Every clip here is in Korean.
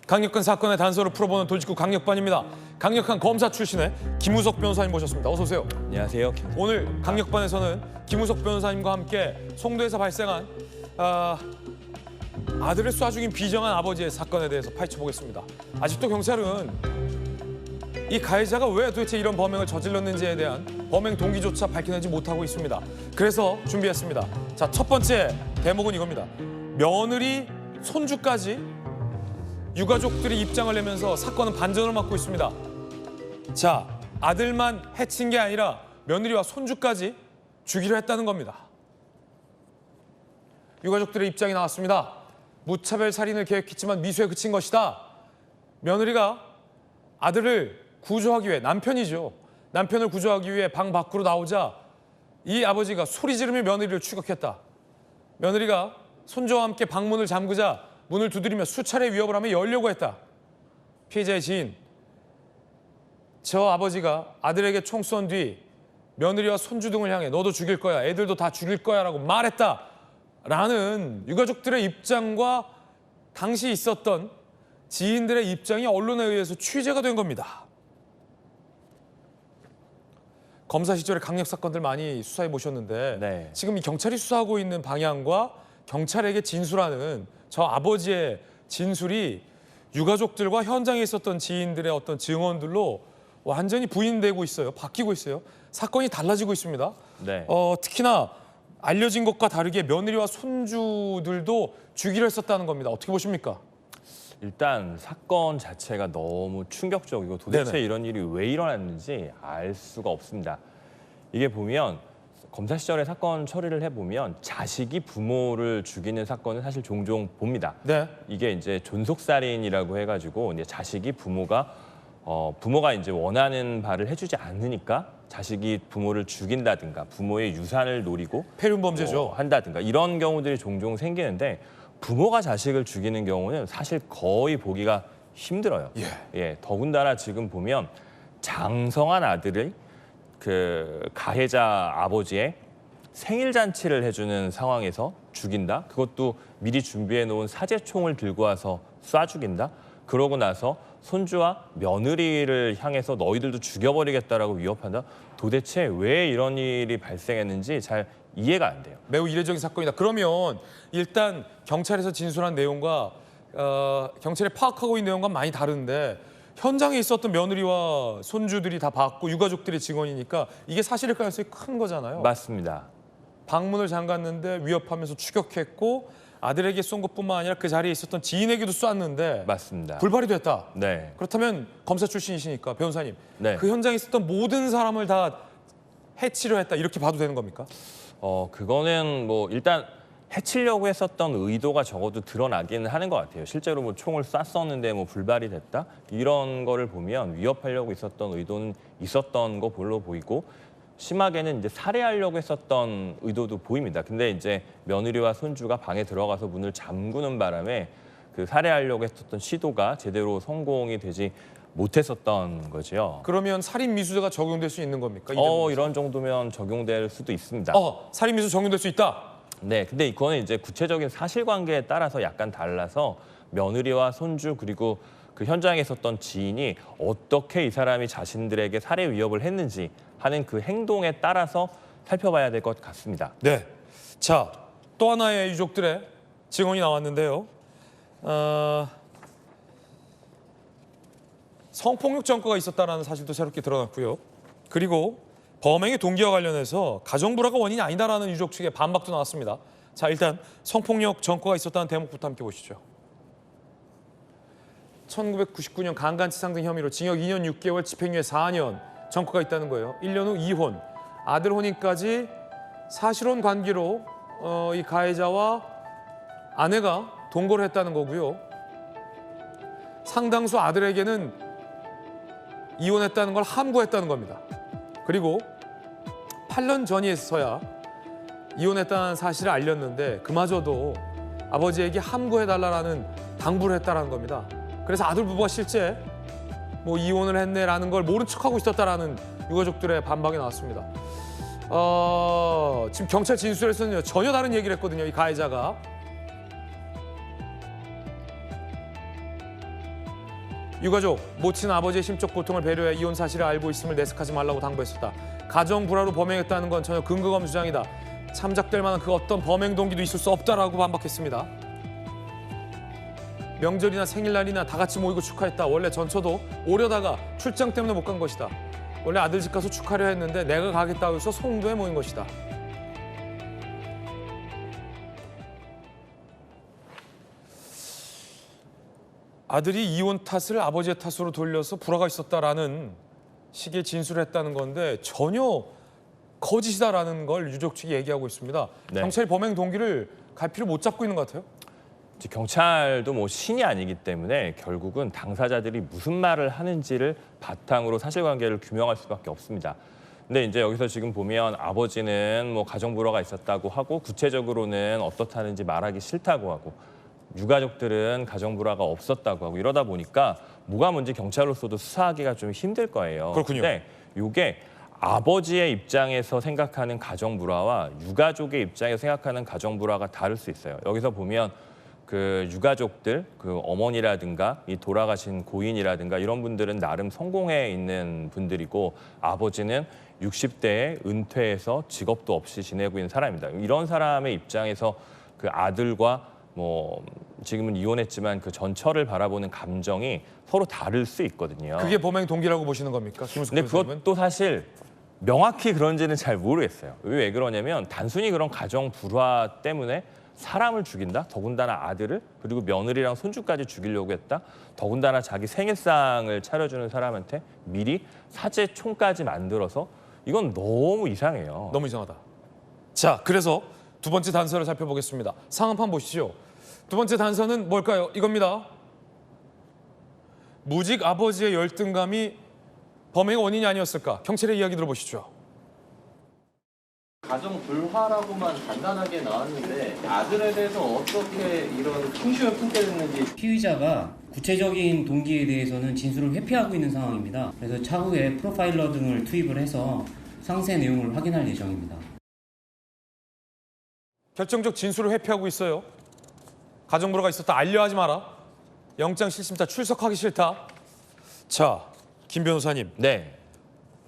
강력한 사건의 단서를 풀어보는 돌직구 강력반입니다. 강력한 검사 출신의 김우석 변호사님 모셨습니다. 어서 오세요. 안녕하세요. 오늘 강력반에서는 김우석 변호사님과 함께 송도에서 발생한 아들을 쏴 죽인 비정한 아버지의 사건에 대해서 파헤쳐보겠습니다. 아직도 경찰은 이 가해자가 왜 도대체 이런 범행을 저질렀는지에 대한 범행 동기조차 밝혀내지 못하고 있습니다. 그래서 준비했습니다. 자, 첫 번째 대목은 이겁니다. 며느리, 손주까지 유가족들이 입장을 내면서 사건은 반전을 맞고 있습니다. 자, 아들만 해친 게 아니라 며느리와 손주까지 죽이려 했다는 겁니다. 유가족들의 입장이 나왔습니다. 무차별 살인을 계획했지만 미수에 그친 것이다. 며느리가 아들을 구조하기 위해, 남편이죠. 남편을 구조하기 위해 방 밖으로 나오자 이 아버지가 소리 지르며 며느리를 추격했다. 며느리가 손주와 함께 방문을 잠그자 문을 두드리며 수차례 위협을 하며 열려고 했다. 피해자의 지인, 저 아버지가 아들에게 총 쏜 뒤 며느리와 손주 등을 향해 너도 죽일 거야, 애들도 다 죽일 거야 라고 말했다. 라는 유가족들의 입장과 당시 있었던 지인들의 입장이 언론에 의해서 취재가 된 겁니다. 검사 시절에 강력 사건들 많이 수사해 보셨는데 네. 지금 이 경찰이 수사하고 있는 방향과 경찰에게 진술하는 저 아버지의 진술이 유가족들과 현장에 있었던 지인들의 어떤 증언들로 완전히 부인되고 있어요. 바뀌고 있어요. 사건이 달라지고 있습니다. 네. 특히나 알려진 것과 다르게 며느리와 손주들도 죽이려 했었다는 겁니다. 어떻게 보십니까? 일단 사건 자체가 너무 충격적이고 도대체 네네. 이런 일이 왜 일어났는지 알 수가 없습니다. 이게 보면 검사 시절에 사건 처리를 해보면 자식이 부모를 죽이는 사건은 사실 종종 봅니다. 네. 이게 이제 존속살인이라고 해가지고 이제 자식이 부모가 이제 원하는 바를 해주지 않으니까 자식이 부모를 죽인다든가 부모의 유산을 노리고 폐륜 범죄죠. 한다든가 이런 경우들이 종종 생기는데 부모가 자식을 죽이는 경우는 사실 거의 보기가 힘들어요. 예, 더군다나 지금 보면 장성한 아들을 그 가해자 아버지의 생일 잔치를 해주는 상황에서 죽인다. 그것도 미리 준비해 놓은 사제총을 들고 와서 쏴 죽인다. 그러고 나서 손주와 며느리를 향해서 너희들도 죽여버리겠다라고 위협한다. 도대체 왜 이런 일이 발생했는지 잘 이해가 안 돼요. 매우 이례적인 사건이다. 그러면 일단 경찰에서 진술한 내용과 경찰이 파악하고 있는 내용과 많이 다른데 현장에 있었던 며느리와 손주들이 다 봤고 유가족들의 증언이니까 이게 사실일 가능성이 큰 거잖아요. 맞습니다. 방문을 잠갔는데 위협하면서 추격했고 아들에게 쏜 것뿐만 아니라 그 자리에 있었던 지인에게도 쐈는데 맞습니다. 불발이 됐다. 네. 그렇다면 검사 출신이시니까 변호사님, 네. 그 현장에 있었던 모든 사람을 다 해치려 했다 이렇게 봐도 되는 겁니까? 그거는 뭐 일단 해치려고 했었던 의도가 적어도 드러나기는 하는 것 같아요. 실제로 뭐 총을 쐈었는데 뭐 불발이 됐다 이런 거를 보면 위협하려고 있었던 의도는 있었던 거 별로 보이고 심하게는 이제 살해하려고 했었던 의도도 보입니다. 근데 이제 며느리와 손주가 방에 들어가서 문을 잠그는 바람에 그 살해하려고 했었던 시도가 제대로 성공이 되지 못했었던 거죠. 그러면 살인 미수가 적용될 수 있는 겁니까? 이런 정도면 적용될 수도 있습니다. 살인 미수 적용될 수 있다. 네, 근데 이거는 이제 구체적인 사실관계에 따라서 약간 달라서 며느리와 손주 그리고 그 현장에 있었던 지인이 어떻게 이 사람이 자신들에게 살해 위협을 했는지 하는 그 행동에 따라서 살펴봐야 될 것 같습니다. 네. 자, 또 하나의 유족들의 증언이 나왔는데요. 성폭력 전과가 있었다는 사실도 새롭게 드러났고요. 그리고 범행의 동기와 관련해서 가정불화가 원인이 아니다라는 유족 측의 반박도 나왔습니다. 자, 일단 성폭력 전과가 있었다는 대목부터 함께 보시죠. 1999년 강간치상 등 혐의로 징역 2년 6개월, 집행유예 4년 전과가 있다는 거예요. 1년 후 이혼, 아들 혼인까지 사실혼 관계로 이 가해자와 아내가 동거를 했다는 거고요. 상당수 아들에게는 이혼했다는 걸 함구했다는 겁니다. 그리고 8년 전이서야 이혼했다는 사실을 알렸는데 그마저도 아버지에게 함구해달라는 당부를 했다는 겁니다. 그래서 아들 부부가 실제 뭐 이혼을 했네라는 걸 모른 척하고 있었다라는 유가족들의 반박이 나왔습니다. 지금 경찰 진술에서는 전혀 다른 얘기를 했거든요. 이 가해자가. 유가족, 모친 아버지의 심적 고통을 배려해 이혼 사실을 알고 있음을 내색하지 말라고 당부했었다. 가정 불화로 범행했다는 건 전혀 근거가 없는 주장이다. 참작될 만한 그 어떤 범행 동기도 있을 수 없다라고 반박했습니다. 명절이나 생일날이나 다 같이 모이고 축하했다. 원래 전처도 오려다가 출장 때문에 못 간 것이다. 원래 아들 집 가서 축하려 했는데 내가 가겠다고 해서 송도에 모인 것이다. 아들이 이혼 탓을 아버지의 탓으로 돌려서 불화가 있었다라는 식의 진술을 했다는 건데 전혀 거짓이다라는 걸 유족 측이 얘기하고 있습니다. 네. 경찰이 범행 동기를 갈피를 못 잡고 있는 것 같아요. 경찰도 뭐 신이 아니기 때문에 결국은 당사자들이 무슨 말을 하는지를 바탕으로 사실관계를 규명할 수밖에 없습니다. 근데 이제 여기서 지금 보면 아버지는 뭐 가정 불화가 있었다고 하고 구체적으로는 어떻다는지 말하기 싫다고 하고 유가족들은 가정 불화가 없었다고 하고 이러다 보니까 뭐가 뭔지 경찰로서도 수사하기가 좀 힘들 거예요. 그렇군요. 근데 이게 아버지의 입장에서 생각하는 가정 불화와 유가족의 입장에서 생각하는 가정 불화가 다를 수 있어요. 여기서 보면 그 유가족들, 그 어머니라든가 이 돌아가신 고인이라든가 이런 분들은 나름 성공해 있는 분들이고 아버지는 60대에 은퇴해서 직업도 없이 지내고 있는 사람입니다. 이런 사람의 입장에서 그 아들과 뭐 지금은 이혼했지만 그 전처를 바라보는 감정이 서로 다를 수 있거든요. 그게 범행 동기라고 보시는 겁니까? 김우숙 근데 변호사님은? 그것도 사실 명확히 그런지는 잘 모르겠어요. 왜 그러냐면 단순히 그런 가정 불화 때문에 사람을 죽인다? 더군다나 아들을? 그리고 며느리랑 손주까지 죽이려고 했다? 더군다나 자기 생일상을 차려주는 사람한테 미리 사제총까지 만들어서 이건 너무 이상해요. 너무 이상하다. 자, 그래서 두 번째 단서를 살펴보겠습니다. 상황판 보시죠. 두 번째 단서는 뭘까요? 이겁니다. 무직 아버지의 열등감이 범행의 원인이 아니었을까? 경찰의 이야기 들어보시죠. 가정 불화라고만 간단하게 나왔는데 아들에 대해서 어떻게 이런 풍심을 품게 됐는지 피의자가 구체적인 동기에 대해서는 진술을 회피하고 있는 상황입니다. 그래서 차후에 프로파일러 등을 투입을 해서 상세 내용을 확인할 예정입니다. 결정적 진술을 회피하고 있어요. 가정 불화가 있었다. 알려하지 마라. 영장 실심사 출석하기 싫다. 자, 김 변호사님. 네.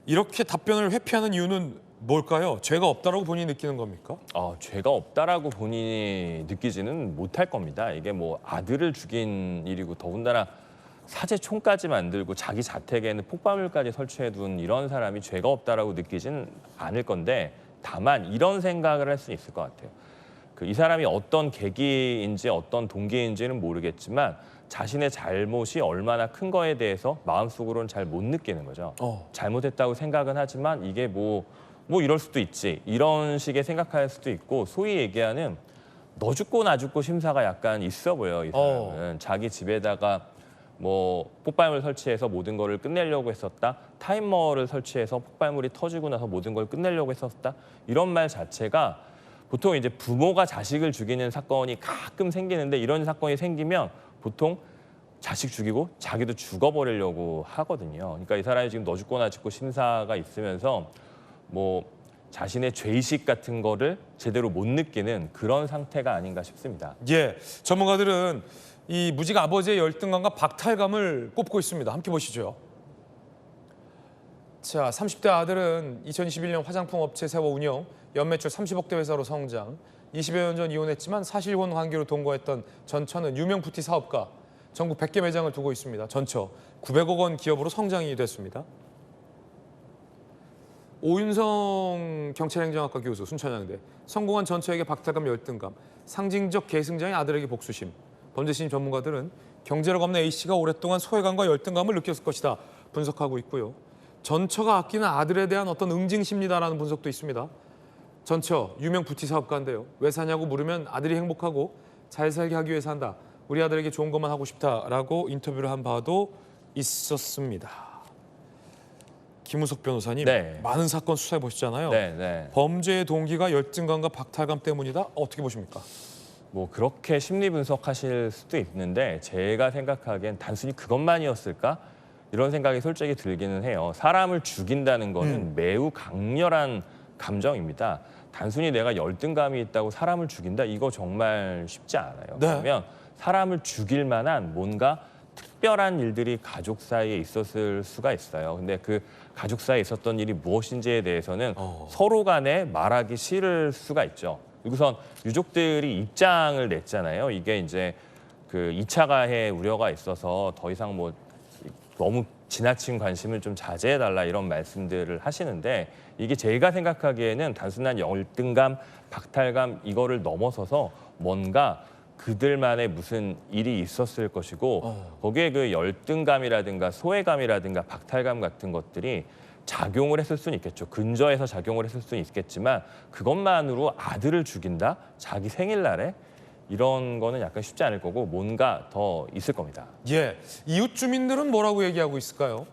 이렇게 답변을 회피하는 이유는 뭘까요? 죄가 없다라고 본인이 느끼는 겁니까? 죄가 없다라고 본인이 느끼지는 못할 겁니다. 이게 뭐 아들을 죽인 일이고 더군다나 사제총까지 만들고 자기 자택에는 폭발물까지 설치해둔 이런 사람이 죄가 없다라고 느끼지는 않을 건데 다만 이런 생각을 할 수 있을 것 같아요. 이 사람이 어떤 계기인지 어떤 동기인지는 모르겠지만 자신의 잘못이 얼마나 큰 거에 대해서 마음속으로는 잘 못 느끼는 거죠. 잘못했다고 생각은 하지만 이게 뭐 이럴 수도 있지. 이런 식의 생각할 수도 있고 소위 얘기하는 너 죽고 나 죽고 심사가 약간 있어 보여요. 이 사람은. 자기 집에다가 뭐 폭발물 설치해서 모든 거를 끝내려고 했었다. 타이머를 설치해서 폭발물이 터지고 나서 모든 걸 끝내려고 했었다. 이런 말 자체가 보통 이제 부모가 자식을 죽이는 사건이 가끔 생기는데 이런 사건이 생기면 보통 자식 죽이고 자기도 죽어버리려고 하거든요. 그러니까 이 사람이 지금 너 죽고 나 죽고 심사가 있으면서 뭐 자신의 죄의식 같은 거를 제대로 못 느끼는 그런 상태가 아닌가 싶습니다. 예, 전문가들은 이 무직 아버지의 열등감과 박탈감을 꼽고 있습니다. 함께 보시죠. 자, 30대 아들은 2021년 화장품 업체 세워 운영, 연매출 30억대 회사로 성장. 20여 년 전 이혼했지만 사실혼 관계로 동거했던 전처는 유명 뷰티 사업가, 전국 100개 매장을 두고 있습니다. 전처 900억 원 기업으로 성장이 됐습니다. 오윤성 경찰행정학과 교수, 순천향대. 성공한 전처에게 박탈감, 열등감, 상징적 계승자인 아들에게 복수심. 범죄심 전문가들은 경제력 없는 A씨가 오랫동안 소외감과 열등감을 느꼈을 것이다 분석하고 있고요. 전처가 아끼는 아들에 대한 어떤 응징심리다라는 분석도 있습니다. 전처, 유명 뷰티 사업가인데요. 왜 사냐고 물으면 아들이 행복하고 잘 살게 하기 위해서 한다. 우리 아들에게 좋은 것만 하고 싶다라고 인터뷰를 한 바도 있었습니다. 김우석 변호사님, 네. 많은 사건 수사해 보셨잖아요. 네. 범죄의 동기가 열등감과 박탈감 때문이다? 어떻게 보십니까? 뭐 그렇게 심리 분석하실 수도 있는데 제가 생각하기엔 단순히 그것만이었을까? 이런 생각이 솔직히 들기는 해요. 사람을 죽인다는 거는 매우 강렬한 감정입니다. 단순히 내가 열등감이 있다고 사람을 죽인다? 이거 정말 쉽지 않아요. 네. 그러면 사람을 죽일 만한 뭔가 특별한 일들이 가족 사이에 있었을 수가 있어요. 근데 그 가족 사이에 있었던 일이 무엇인지에 대해서는 서로 간에 말하기 싫을 수가 있죠. 우선 유족들이 입장을 냈잖아요. 이게 이제 그 2차 가해 우려가 있어서 더 이상 뭐 너무 지나친 관심을 좀 자제해달라 이런 말씀들을 하시는데 이게 제가 생각하기에는 단순한 열등감, 박탈감 이거를 넘어서서 뭔가 그들만의 무슨 일이 있었을 것이고 거기에 그 열등감이라든가 소외감이라든가 박탈감 같은 것들이 작용을 했을 수는 있겠죠. 근저에서 작용을 했을 수는 있겠지만 그것만으로 아들을 죽인다? 자기 생일날에? 이런 거는 약간 쉽지 않을 거고 뭔가 더 있을 겁니다. 예, 이웃 주민들은 뭐라고 얘기하고 있을까요?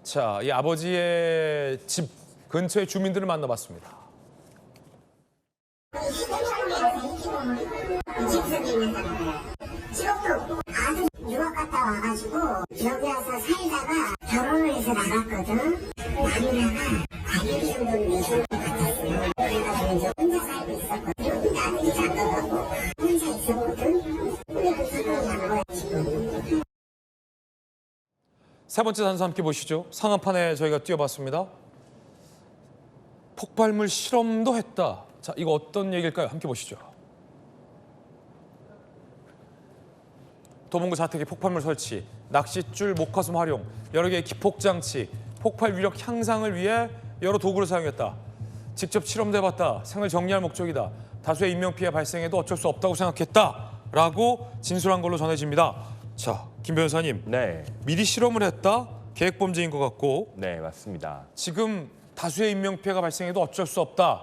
자, 이 아버지의 집 근처의 주민들을 만나봤습니다. 직업도 없고 아들 유학 갔다 와가지고 여기 와서 살다가 결혼을 해서 나갔거든. 남자가 아들 정도는 내 정도 같았어요. 그래가지고 이제 혼자 살고 있었거든. 근데 아들이 장가가고 혼자 있었거든. 근데 그 사람이 안 거야 지금. 세 번째 단서 함께 보시죠. 상한판에 저희가 띄워봤습니다. 폭발물 실험도 했다. 자, 이거 어떤 얘기일까요? 함께 보시죠. 도봉구 자택에 폭발물 설치, 낚싯줄, 목화솜 활용, 여러 개의 기폭장치, 폭발 위력 향상을 위해 여러 도구를 사용했다. 직접 실험도 해봤다. 생을 정리할 목적이다. 다수의 인명피해 발생에도 어쩔 수 없다고 생각했다라고 진술한 걸로 전해집니다. 자, 김 변호사님. 네, 미리 실험을 했다. 계획범죄인 것 같고 네 맞습니다. 지금 다수의 인명피해가 발생해도 어쩔 수 없다.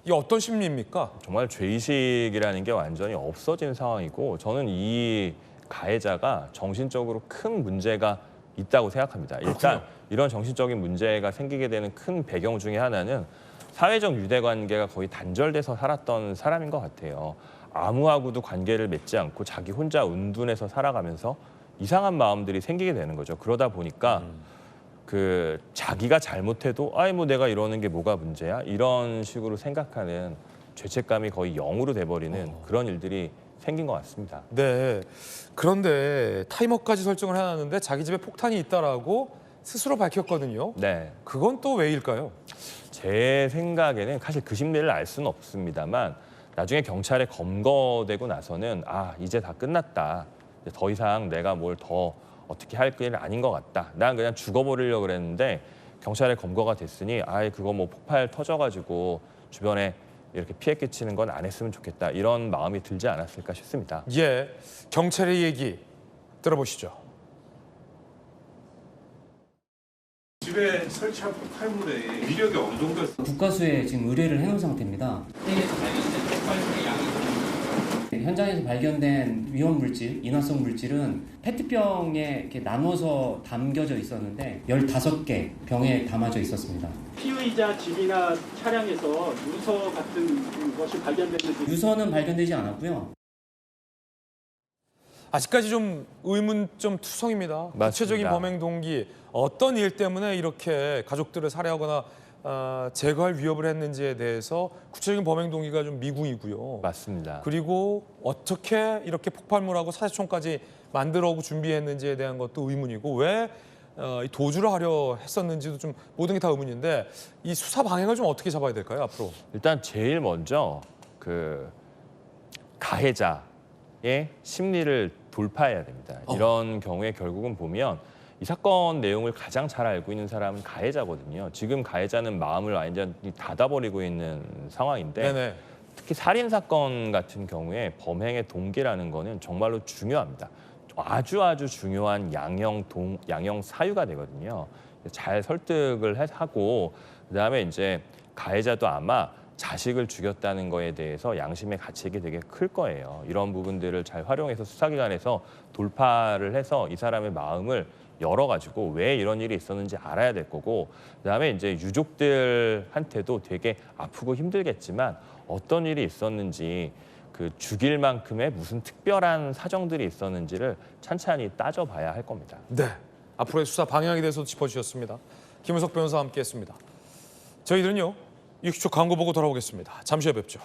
이게 어떤 심리입니까? 정말 죄의식이라는 게 완전히 없어진 상황이고 저는 이 가해자가 정신적으로 큰 문제가 있다고 생각합니다. 일단 이런 정신적인 문제가 생기게 되는 큰 배경 중에 하나는 사회적 유대관계가 거의 단절돼서 살았던 사람인 것 같아요. 아무하고도 관계를 맺지 않고 자기 혼자 은둔해서 살아가면서 이상한 마음들이 생기게 되는 거죠. 그러다 보니까 그 자기가 잘못해도 아이 뭐 내가 이러는 게 뭐가 문제야? 이런 식으로 생각하는 죄책감이 거의 0으로 돼버리는 그런 일들이 생긴 것 같습니다. 네. 그런데 타이머까지 설정을 해놨는데 자기 집에 폭탄이 있다라고 스스로 밝혔거든요. 네. 그건 또 왜일까요? 제 생각에는 사실 그 심리를 알 수는 없습니다만 나중에 경찰에 검거되고 나서는 아 이제 다 끝났다. 더 이상 내가 뭘 더 어떻게 할 일은 아닌 것 같다. 난 그냥 죽어버리려고 그랬는데 경찰에 검거가 됐으니 아예 그거 뭐 폭발 터져가지고 주변에 이렇게 피해 끼치는 건 안 했으면 좋겠다. 이런 마음이 들지 않았을까 싶습니다. 예. 경찰의 얘기 들어보시죠. 집에 설치한 폭발물의 위력이 어느 정도였어요? 국가수에 지금 의뢰를 해놓은 상태입니다. 현장에서 발견된 위험 물질, 인화성 물질은 페트병에 이렇게 나눠서 담겨져 있었는데 15개 병에 담아져 있었습니다. 피의자 집이나 차량에서 유서 같은 것이 발견됐는지 유서는 발견되지 않았고요. 아직까지 좀 의문점 투성입니다. 맞습니다. 구체적인 범행 동기, 어떤 일 때문에 이렇게 가족들을 살해하거나 제거할 위협을 했는지에 대해서 구체적인 범행 동기가 좀 미궁이고요. 맞습니다. 그리고 어떻게 이렇게 폭발물하고 사체총까지 만들어오고 준비했는지에 대한 것도 의문이고 왜 도주를 하려 했었는지도 좀 모든 게 다 의문인데 이 수사 방향을 좀 어떻게 잡아야 될까요, 앞으로? 일단 제일 먼저 그 가해자의 심리를 돌파해야 됩니다. 이런 경우에 결국은 보면 이 사건 내용을 가장 잘 알고 있는 사람은 가해자거든요. 지금 가해자는 마음을 완전히 닫아버리고 있는 상황인데 네네. 특히 살인 사건 같은 경우에 범행의 동기라는 거는 정말로 중요합니다. 아주 중요한 양형 사유가 되거든요. 잘 설득을 하고 그다음에 이제 가해자도 아마 자식을 죽였다는 거에 대해서 양심의 가책이 되게 클 거예요. 이런 부분들을 잘 활용해서 수사기관에서 돌파를 해서 이 사람의 마음을 열어가지고 왜 이런 일이 있었는지 알아야 될 거고 그다음에 이제 유족들한테도 되게 아프고 힘들겠지만 어떤 일이 있었는지 그 죽일 만큼의 무슨 특별한 사정들이 있었는지를 찬찬히 따져봐야 할 겁니다. 네, 앞으로의 수사 방향에 대해서도 짚어주셨습니다. 김은석 변호사와 함께했습니다. 저희들은요 60초 광고 보고 돌아오겠습니다. 잠시 후에 뵙죠.